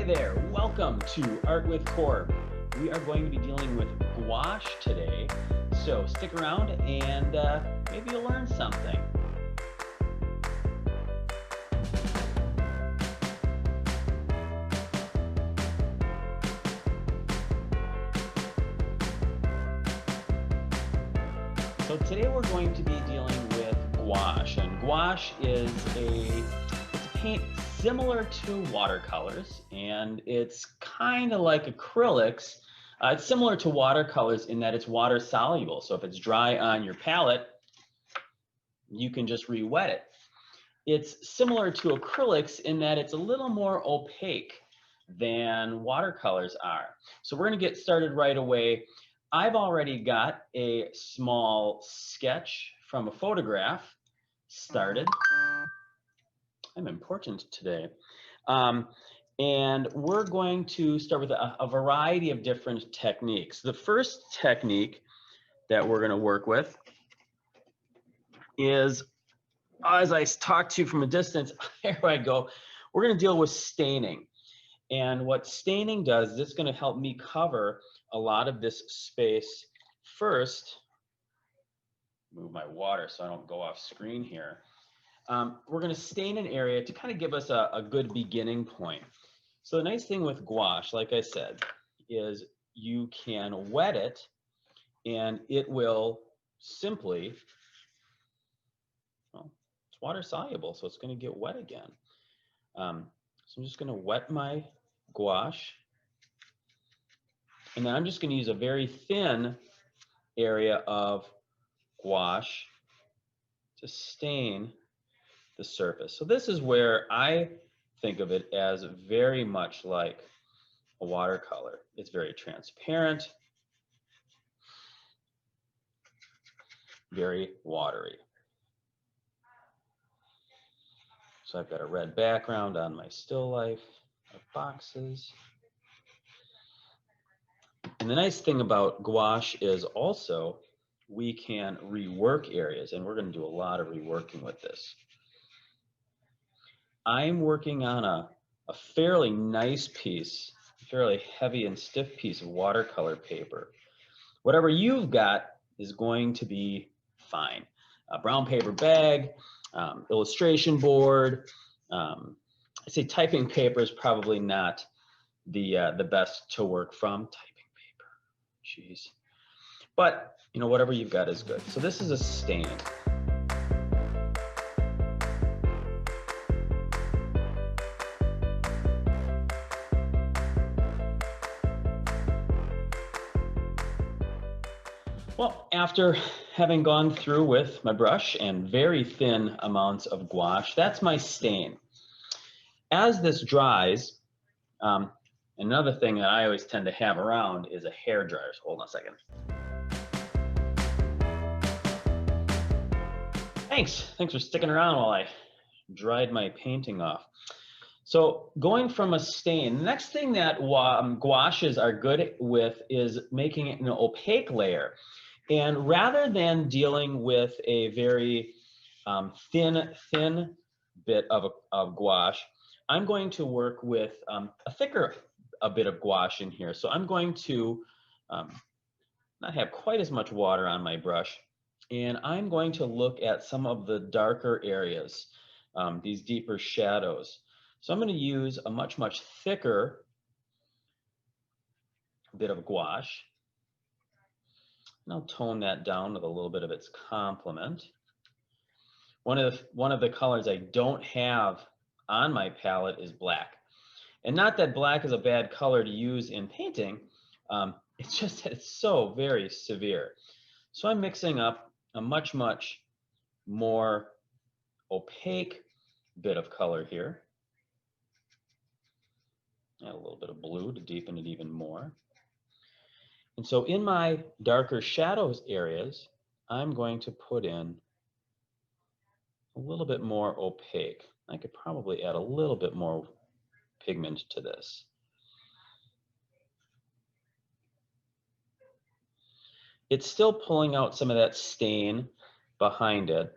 there, welcome to Art with Korb. We are going to be dealing with gouache today, so stick around and maybe you'll learn something. So today we're going to be dealing with gouache, and gouache is it's a paint similar to watercolors, and it's kind of like acrylics. It's similar to watercolors in that it's water soluble. So if it's dry on your palette, you can just re-wet it. It's similar to acrylics in that it's a little more opaque than watercolors are. So we're going to get started right away. I've already got a small sketch from a photograph started. I'm important today. And we're going to start with a variety of different techniques. The first technique that we're going to work with is, as I talk to you from a distance, here I go, we're going to deal with staining. And what staining does is it's going to help me cover a lot of this space first. Move my water so I don't go off screen here. We're going to stain an area to kind of give us a good beginning point. So the nice thing with gouache, like I said, is you can wet it and it will simply, well, it's water soluble, so it's going to get wet again. So I'm just going to wet my gouache, and then I'm just going to use a very thin area of gouache to stain the surface. So this is where I think of it as very much like a watercolor. It's very transparent, very watery. So I've got a red background on my still life of boxes. And the nice thing about gouache is also we can rework areas, and we're going to do a lot of reworking with this. I'm working on a fairly nice piece, fairly heavy and stiff piece of watercolor paper. Whatever you've got is going to be fine. A brown paper bag, illustration board. I say typing paper is probably not the best to work from. Typing paper, jeez. But you know, whatever you've got is good. So this is a stain. Well, after having gone through with my brush and very thin amounts of gouache, that's my stain. As this dries, another thing that I always tend to have around is a hair dryer. So hold on a second. Thanks for sticking around while I dried my painting off. So going from a stain, the next thing that gouaches are good with is making it an opaque layer. And rather than dealing with a very thin bit of gouache, I'm going to work with a thicker bit of gouache in here. So I'm going to not have quite as much water on my brush, and I'm going to look at some of the darker areas, these deeper shadows. So I'm going to use a much thicker bit of gouache. And I'll tone that down with a little bit of its complement. One of the colors I don't have on my palette is black. And not that black is a bad color to use in painting, it's just that it's so very severe. So I'm mixing up a much more opaque bit of color here. Add a little bit of blue to deepen it even more. And so in my darker shadows areas, I'm going to put in a little bit more opaque. I could probably add a little bit more pigment to this. It's still pulling out some of that stain behind it,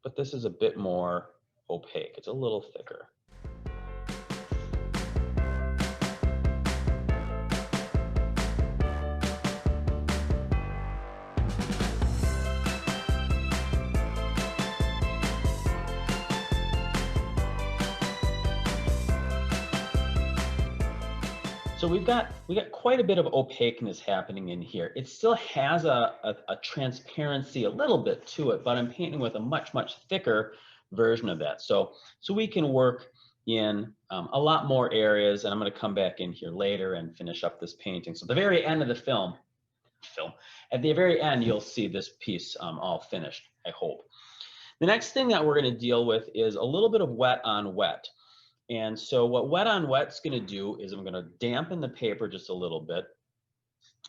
but this is a bit more opaque. It's a little thicker. So we got quite a bit of opaqueness happening in here. It still has a transparency a little bit to it, but I'm painting with a much thicker version of that. So we can work in a lot more areas, and I'm going to come back in here later and finish up this painting. So at the very end of the film, at the very end, you'll see this piece all finished, I hope. The next thing that we're going to deal with is a little bit of wet on wet. And so what wet on wet's going to do is I'm going to dampen the paper just a little bit,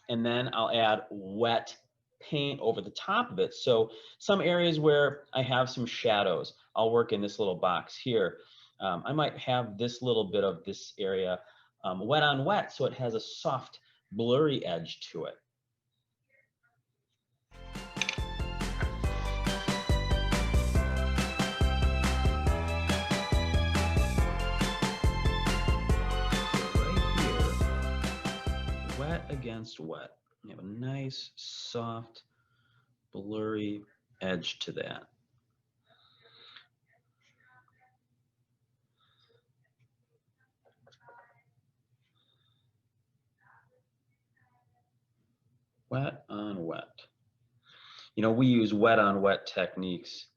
and then I'll add wet paint over the top of it. So some areas where I have some shadows, I'll work in this little box here. I might have this little bit of this area wet on wet, so it has a soft, blurry edge to it. Against wet. You have a nice, soft, blurry edge to that. Wet on wet. You know, we use wet on wet techniques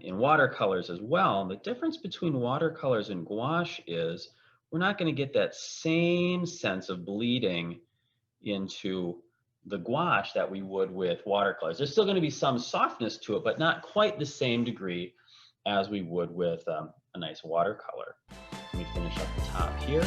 in watercolors as well. The difference between watercolors and gouache is we're not going to get that same sense of bleeding into the gouache that we would with watercolors. There's still going to be some softness to it, but not quite the same degree as we would with a nice watercolor. Let me finish up the top here.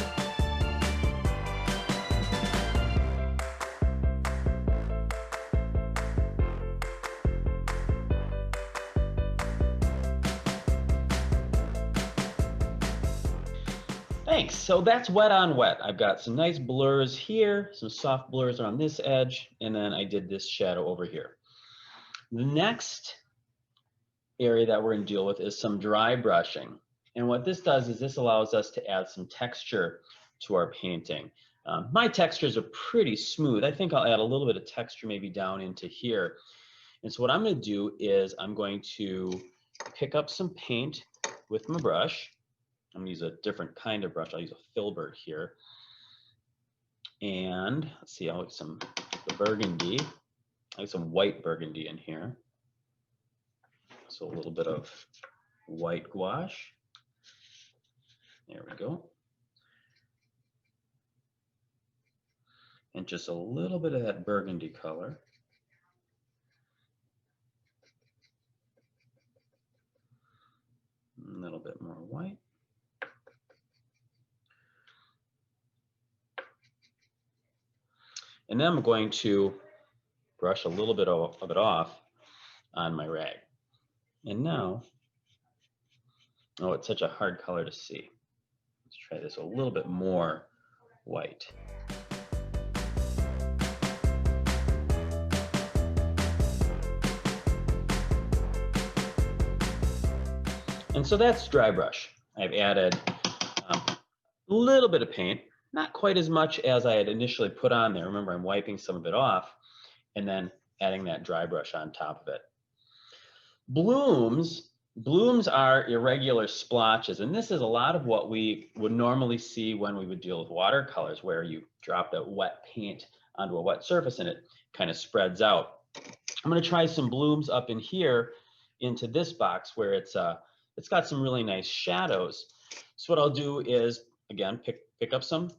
Thanks. So that's wet on wet. I've got some nice blurs here, some soft blurs on this edge, and then I did this shadow over here. The next area that we're going to deal with is some dry brushing. And what this does is this allows us to add some texture to our painting. My textures are pretty smooth. I think I'll add a little bit of texture maybe down into here. And so what I'm going to do is I'm going to pick up some paint with my brush. I'm going to use a different kind of brush. I'll use a filbert here. And let's see, I'll get some the burgundy. I'll get some white burgundy in here. So a little bit of white gouache. There we go. And just a little bit of that burgundy color. A little bit more white. And then I'm going to brush a little bit of it off on my rag. And now, oh, it's such a hard color to see. Let's try this a little bit more white. And so that's dry brush. I've added a little bit of paint, not quite as much as I had initially put on there. Remember, I'm wiping some of it off and then adding that dry brush on top of it. Blooms are irregular splotches, and this is a lot of what we would normally see when we would deal with watercolors, where you drop that wet paint onto a wet surface and it kind of spreads out. I'm going to try some blooms up in here into this box where it's got some really nice shadows. So what I'll do is, again, pick up some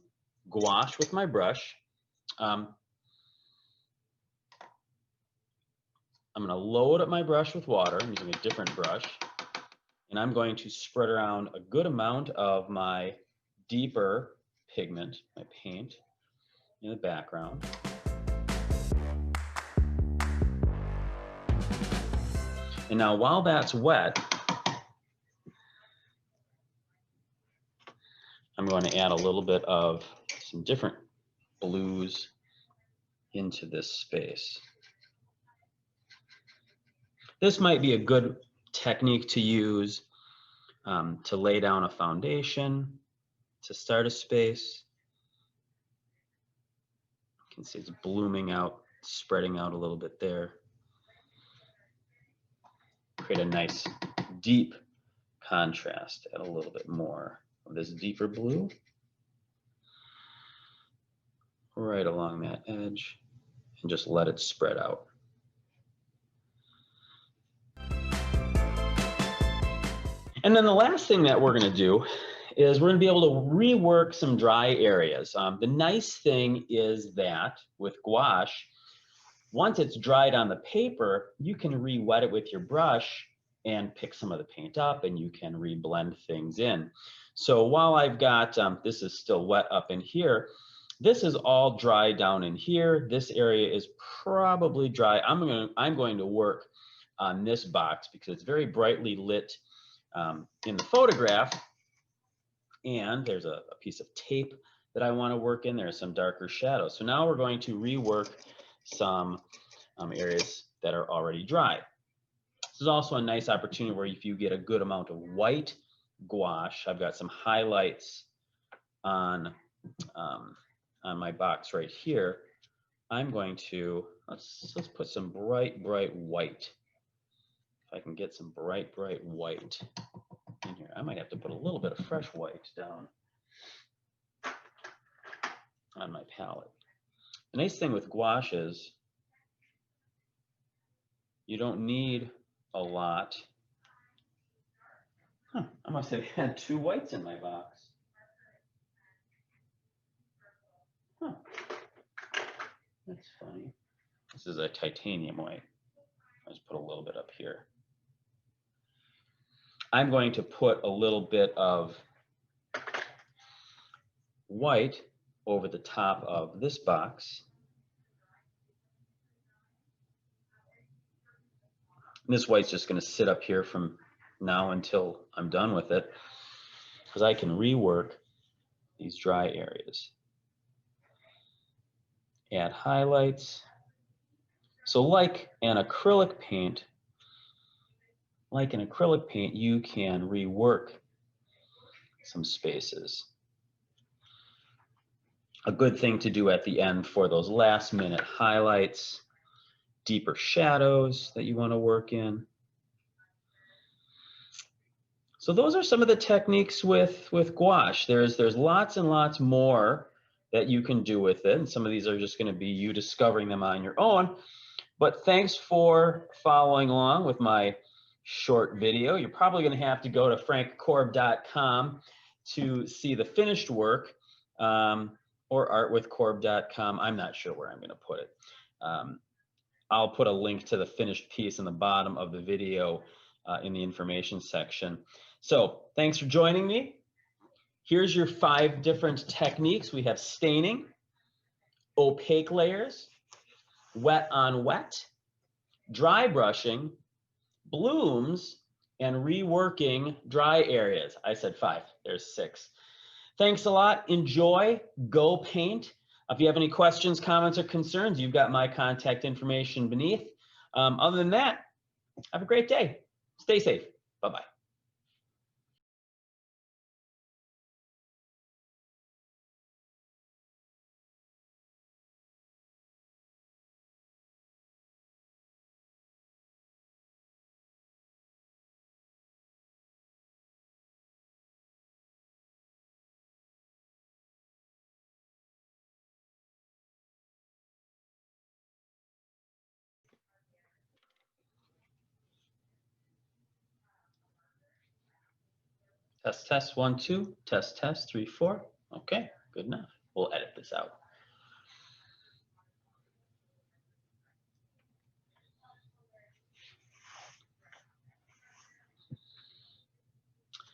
gouache with my brush. I'm going to load up my brush with water. I'm using a different brush. And I'm going to spread around a good amount of my deeper pigment, my paint, in the background. And now while that's wet, I'm going to add a little bit of some different blues into this space. This might be a good technique to use to lay down a foundation, to start a space. You can see it's blooming out, spreading out a little bit there. Create a nice deep contrast, add a little bit more of this deeper blue. right along that edge and just let it spread out. And then the last thing that we're going to do is we're going to be able to rework some dry areas. The nice thing is that with gouache, once it's dried on the paper, you can re-wet it with your brush and pick some of the paint up, and you can re-blend things in. So while I've got, this is still wet up in here, this is all dry down in here. This area is probably dry. I'm going to work on this box because it's very brightly lit in the photograph. And there's a piece of tape that I want to work in. There's some darker shadows. So now we're going to rework some areas that are already dry. This is also a nice opportunity where if you get a good amount of white gouache, I've got some highlights on my box right here. I'm going to, let's put some bright white. If I can get some bright white in here. I might have to put a little bit of fresh white down on my palette. The nice thing with gouache is you don't need a lot. I must have had 2 whites in my box. That's funny. This is a titanium white. I'll just put a little bit up here. I'm going to put a little bit of white over the top of this box. And this white's just going to sit up here from now until I'm done with it, because I can rework these dry areas. Add highlights. So like an acrylic paint, you can rework some spaces. A good thing to do at the end for those last minute highlights, deeper shadows that you want to work in. So those are some of the techniques with gouache. There's lots and lots more that you can do with it, and some of these are just going to be you discovering them on your own. But thanks for following along with my short video. You're probably going to have to go to frankkorb.com to see the finished work, or artwithkorb.com. I'm not sure where I'm going to put it. I'll put a link to the finished piece in the bottom of the video in the information section. So thanks for joining me. Here's your 5 different techniques. We have staining, opaque layers, wet on wet, dry brushing, blooms, and reworking dry areas. I said 5, there's 6. Thanks a lot. Enjoy, go paint. If you have any questions, comments, or concerns, you've got my contact information beneath. Other than that, have a great day. Stay safe. Bye-bye. Test, 1, 2. Test, 3, 4. Okay, good enough. We'll edit this out.